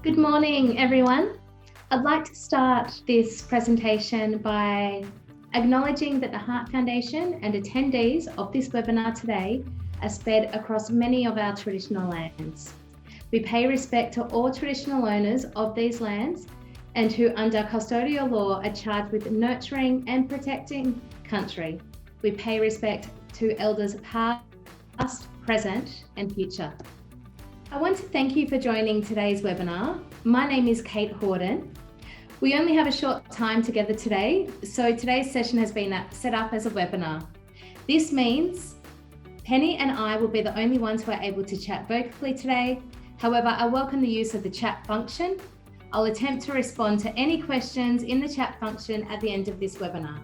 Good morning, everyone. I'd like to start this presentation by acknowledging that the Heart Foundation and attendees of this webinar today are spread across many of our traditional lands. We pay respect to all traditional owners of these lands and who under custodial law are charged with nurturing and protecting country. We pay respect to elders past, present and future. I want to thank you for joining today's webinar. My name is Kate Horden. We only have a short time together today, so today's session has been set up as a webinar. This means Penny and I will be the only ones who are able to chat vocally today. However, I welcome the use of the chat function. I'll attempt to respond to any questions in the chat function at the end of this webinar.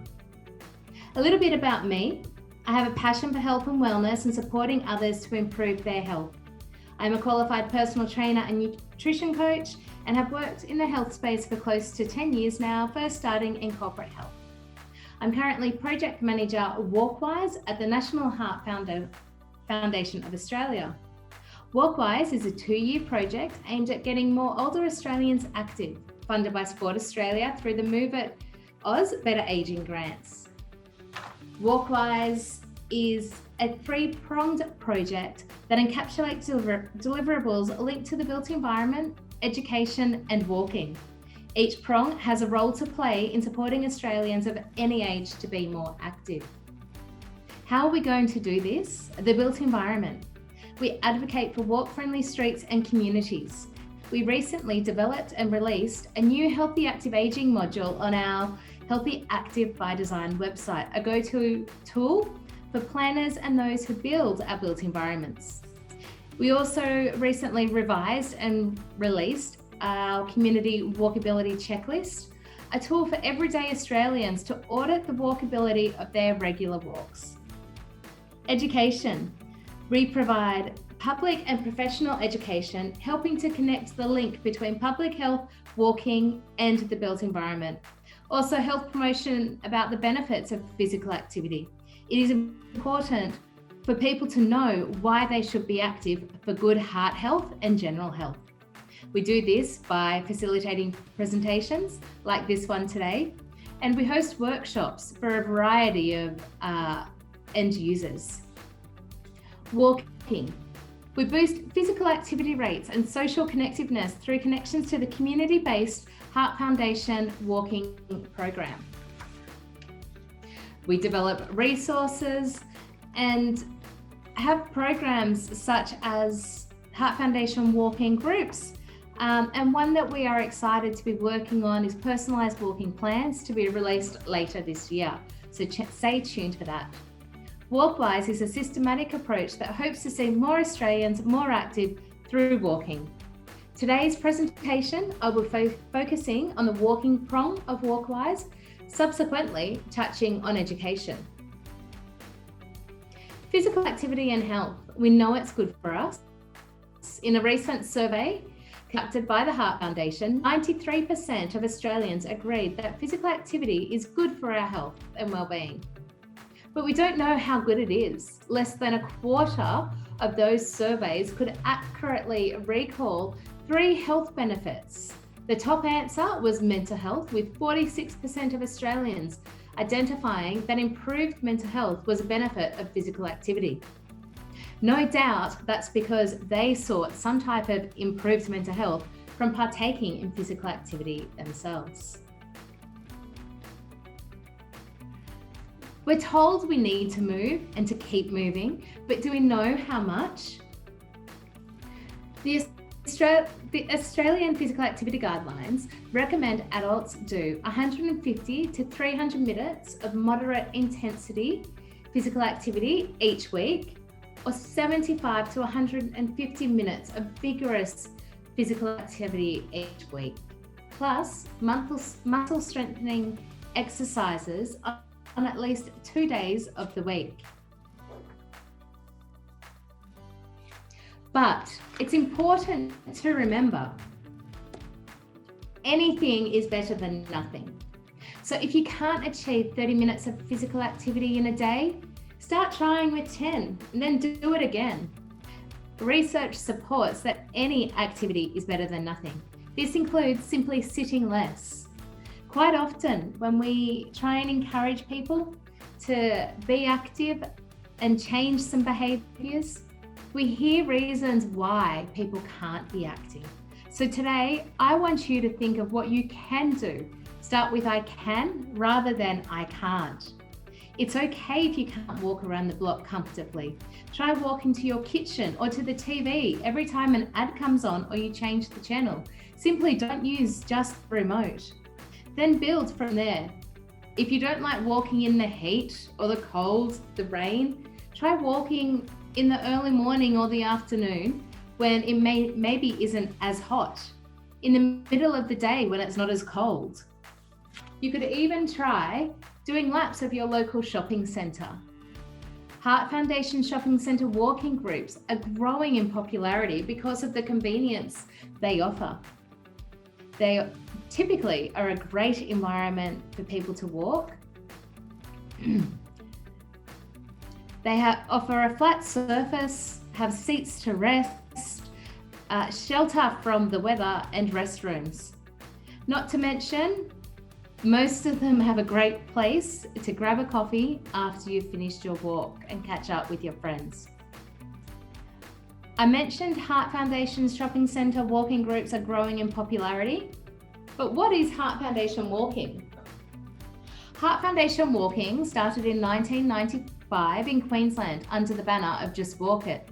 A little bit about me. I have a passion for health and wellness and supporting others to improve their health. I'm a qualified personal trainer and nutrition coach and have worked in the health space for close to 10 years now, first starting in corporate health. I'm currently project manager Walkwise at the National Heart Foundation of Australia. Walkwise is a 2-year project aimed at getting more older Australians active, funded by Sport Australia through the Move It Oz Better Aging grants. Walkwise is a 3-pronged project that encapsulates deliverables linked to the built environment, education and walking. Each prong has a role to play in supporting Australians of any age to be more active. How are we going to do this? The built environment. We advocate for walk-friendly streets and communities. We recently developed and released a new Healthy Active Aging module on our Healthy Active by Design website, a go-to tool for planners and those who build our built environments. We also recently revised and released our community walkability checklist, a tool for everyday Australians to audit the walkability of their regular walks. Education. We provide public and professional education, helping to connect the link between public health, walking, and the built environment. Also, health promotion about the benefits of physical activity. It is important for people to know why they should be active for good heart health and general health. We do this by facilitating presentations like this one today, and we host workshops for a variety of end users. Walking. We boost physical activity rates and social connectiveness through connections to the community-based Heart Foundation walking program. We develop resources and have programs such as Heart Foundation walking groups. And one that we are excited to be working on is personalised walking plans to be released later this year. So stay tuned for that. Walkwise is a systematic approach that hopes to see more Australians more active through walking. Today's presentation, I will be focusing on the walking prong of Walkwise, subsequently touching on education. Physical activity and health. We know it's good for us. In a recent survey conducted by the Heart Foundation, 93% of Australians agreed that physical activity is good for our health and well-being. But we don't know how good it is. Less than a quarter of those surveys could accurately recall 3 health benefits. The top answer was mental health, with 46% of Australians identifying that improved mental health was a benefit of physical activity. No doubt that's because they sought some type of improved mental health from partaking in physical activity themselves. We're told we need to move and to keep moving, but do we know how much? The Australian Physical Activity Guidelines recommend adults do 150 to 300 minutes of moderate intensity physical activity each week, or 75 to 150 minutes of vigorous physical activity each week, plus muscle strengthening exercises on at least 2 days of the week. But it's important to remember, anything is better than nothing. So if you can't achieve 30 minutes of physical activity in a day, start trying with 10 and then do it again. Research supports that any activity is better than nothing. This includes simply sitting less. Quite often, when we try and encourage people to be active and change some behaviours, we hear reasons why people can't be active. So today, I want you to think of what you can do. Start with I can rather than I can't. It's okay if you can't walk around the block comfortably. Try walking to your kitchen or to the TV every time an ad comes on or you change the channel. Simply don't use just the remote. Then build from there. If you don't like walking in the heat or the cold, the rain, try walking in the early morning or the afternoon when it maybe isn't as hot. In the middle of the day when it's not as cold. You could even try doing laps of your local shopping centre. Heart Foundation Shopping Centre walking groups are growing in popularity because of the convenience they offer. They typically are a great environment for people to walk. They offer a flat surface, have seats to rest, shelter from the weather and restrooms. Not to mention, most of them have a great place to grab a coffee after you've finished your walk and catch up with your friends. I mentioned Heart Foundation's shopping centre walking groups are growing in popularity, but what is Heart Foundation Walking? Heart Foundation Walking started in 1995 in Queensland under the banner of Just Walk It.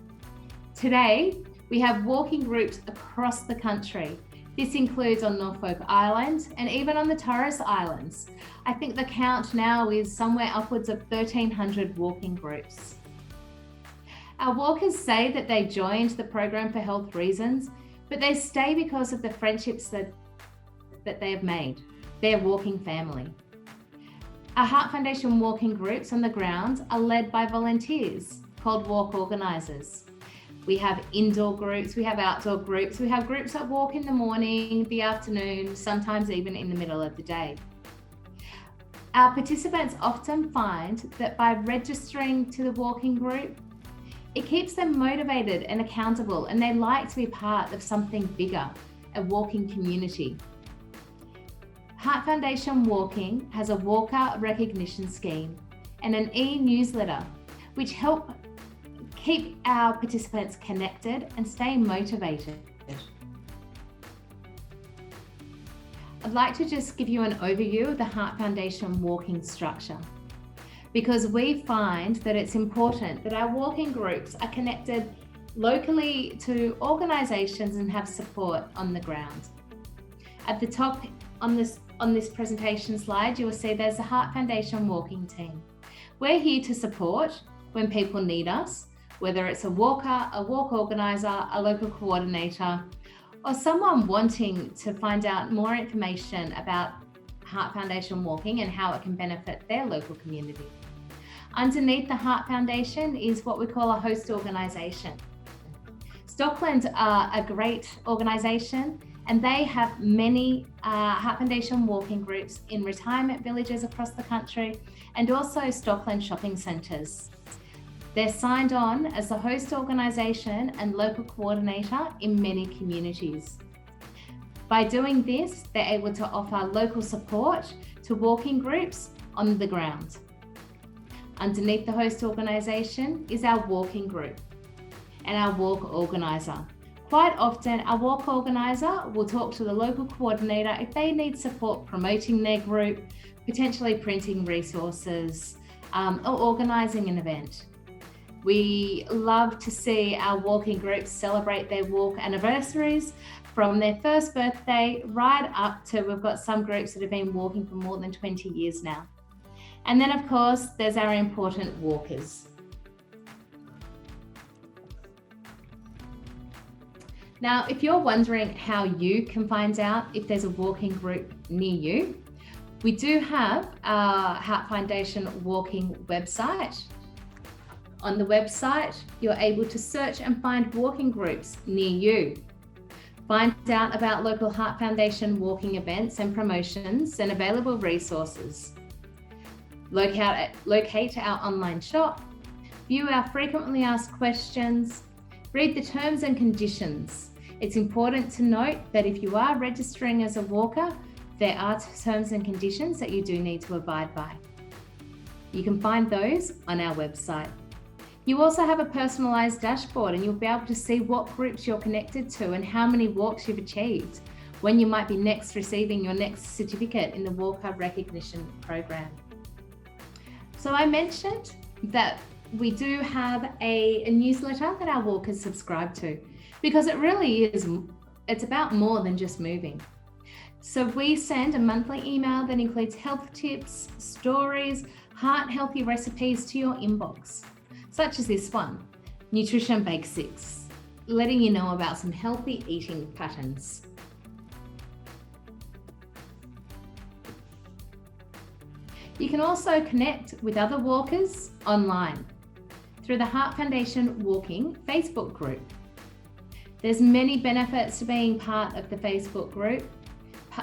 Today, we have walking groups across the country. This includes on Norfolk Island and even on the Torres Islands. I think the count now is somewhere upwards of 1,300 walking groups. Our walkers say that they joined the program for health reasons, but they stay because of the friendships that they have made, their walking family. Our Heart Foundation walking groups on the ground are led by volunteers called walk organisers. We have indoor groups, we have outdoor groups, we have groups that walk in the morning, the afternoon, sometimes even in the middle of the day. Our participants often find that by registering to the walking group, it keeps them motivated and accountable, and they like to be part of something bigger, a walking community. Heart Foundation Walking has a walker recognition scheme and an e-newsletter, which help keep our participants connected and stay motivated. I'd like to just give you an overview of the Heart Foundation walking structure, because we find that it's important that our walking groups are connected locally to organisations and have support on the ground. At the top on this presentation slide, you will see there's a Heart Foundation walking team. We're here to support when people need us, whether it's a walker, a walk organiser, a local coordinator, or someone wanting to find out more information about Heart Foundation walking and how it can benefit their local community. Underneath the Heart Foundation is what we call a host organisation. Stockland are a great organisation, and they have many Heart Foundation walking groups in retirement villages across the country and also Stockland shopping centres. They're signed on as the host organisation and local coordinator in many communities. By doing this, they're able to offer local support to walking groups on the ground. Underneath the host organisation is our walking group and our walk organiser. Quite often, our walk organiser will talk to the local coordinator if they need support promoting their group, potentially printing resources, or organising an event. We love to see our walking groups celebrate their walk anniversaries from their first birthday right up to, we've got some groups that have been walking for more than 20 years now. And then of course, there's our important walkers. Now, if you're wondering how you can find out if there's a walking group near you, we do have our Heart Foundation walking website. On the website, you're able to search and find walking groups near you. Find out about local Heart Foundation walking events and promotions and available resources. Locate our online shop, view our frequently asked questions, read the terms and conditions. It's important to note that if you are registering as a walker, there are terms and conditions that you do need to abide by. You can find those on our website. You also have a personalised dashboard, and you'll be able to see what groups you're connected to and how many walks you've achieved, when you might be next receiving your next certificate in the Walker Recognition Program. So I mentioned that we do have a newsletter that our walkers subscribe to, because it really is, it's about more than just moving. So we send a monthly email that includes health tips, stories, heart healthy recipes to your inbox, such as this one, Nutrition Basics, letting you know about some healthy eating patterns. You can also connect with other walkers online through the Heart Foundation Walking Facebook group. There's many benefits to being part of the Facebook group.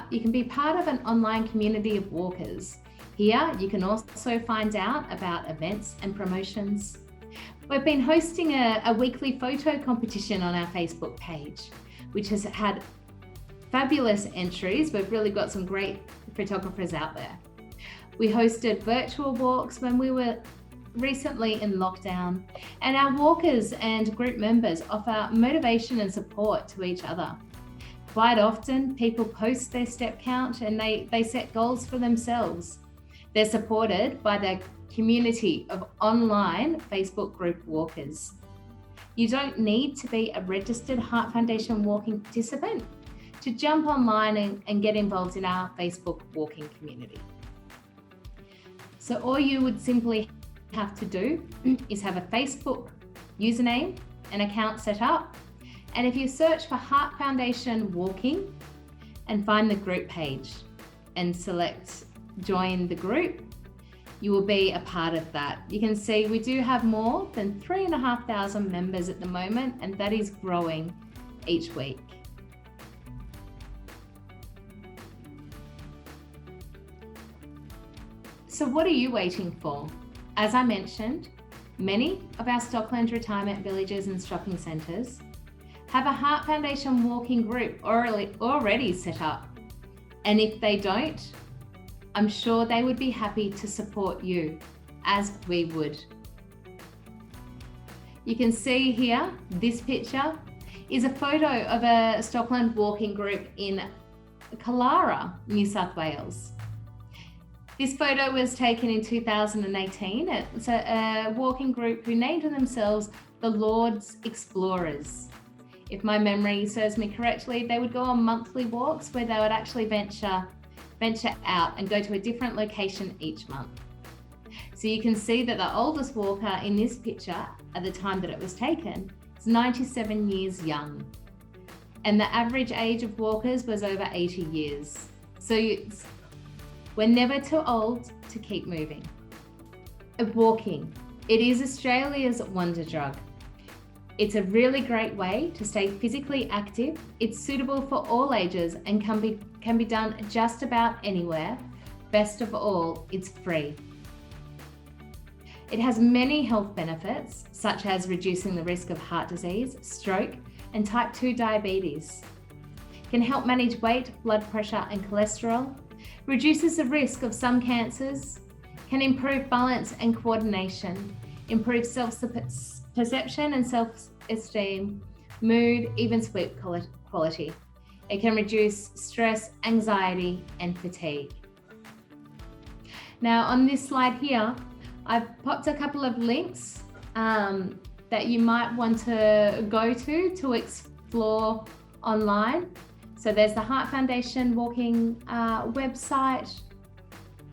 You can be part of an online community of walkers. Here, you can also find out about events and promotions. We've been hosting a weekly photo competition on our Facebook page, which has had fabulous entries. We've really got some great photographers out there. We hosted virtual walks when we were recently in lockdown, and our walkers and group members offer motivation and support to each other. Quite often, people post their step count and they set goals for themselves. They're supported by their community of online Facebook group walkers. You don't need to be a registered Heart Foundation walking participant to jump online and get involved in our Facebook walking community. So all you would simply have to do is have a Facebook username and account set up. And if you search for Heart Foundation Walking and find the group page and select join the group, you will be a part of that. You can see we do have more than 3,500 members at the moment, and that is growing each week. So what are you waiting for? As I mentioned, many of our Stockland retirement villages and shopping centres have a Heart Foundation walking group already set up. And if they don't, I'm sure they would be happy to support you, as we would. You can see here, this picture is a photo of a Stockland walking group in Killara, New South Wales. This photo was taken in 2018. It's a walking group who named themselves the Lord's Explorers. If my memory serves me correctly, they would go on monthly walks where they would actually venture out and go to a different location each month. So you can see that the oldest walker in this picture at the time that it was taken is 97 years young. And the average age of walkers was over 80 years. So we're never too old to keep moving. Walking, it is Australia's wonder drug. It's a really great way to stay physically active. It's suitable for all ages and can be done just about anywhere. Best of all, it's free. It has many health benefits, such as reducing the risk of heart disease, stroke, and type 2 diabetes. It can help manage weight, blood pressure, and cholesterol. Reduces the risk of some cancers. Can improve balance and coordination. Improve self-perception and self-esteem, mood, even sleep quality. It can reduce stress, anxiety, and fatigue. Now on this slide here, I've popped a couple of links that you might want to go to explore online. So there's the Heart Foundation Walking website.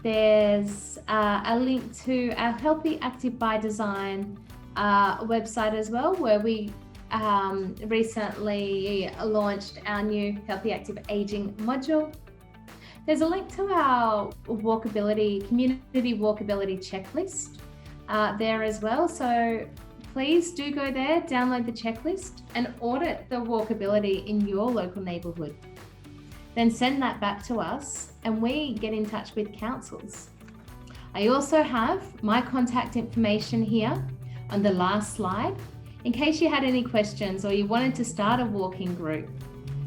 There's a link to our Healthy Active by Design website as well, where we recently launched our new Healthy Active Aging module. There's a link to our community walkability checklist there as well. So please do go there, download the checklist and audit the walkability in your local neighbourhood. Then send that back to us and we get in touch with councils. I also have my contact information here on the last slide. In case you had any questions or you wanted to start a walking group,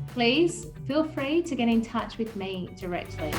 please feel free to get in touch with me directly.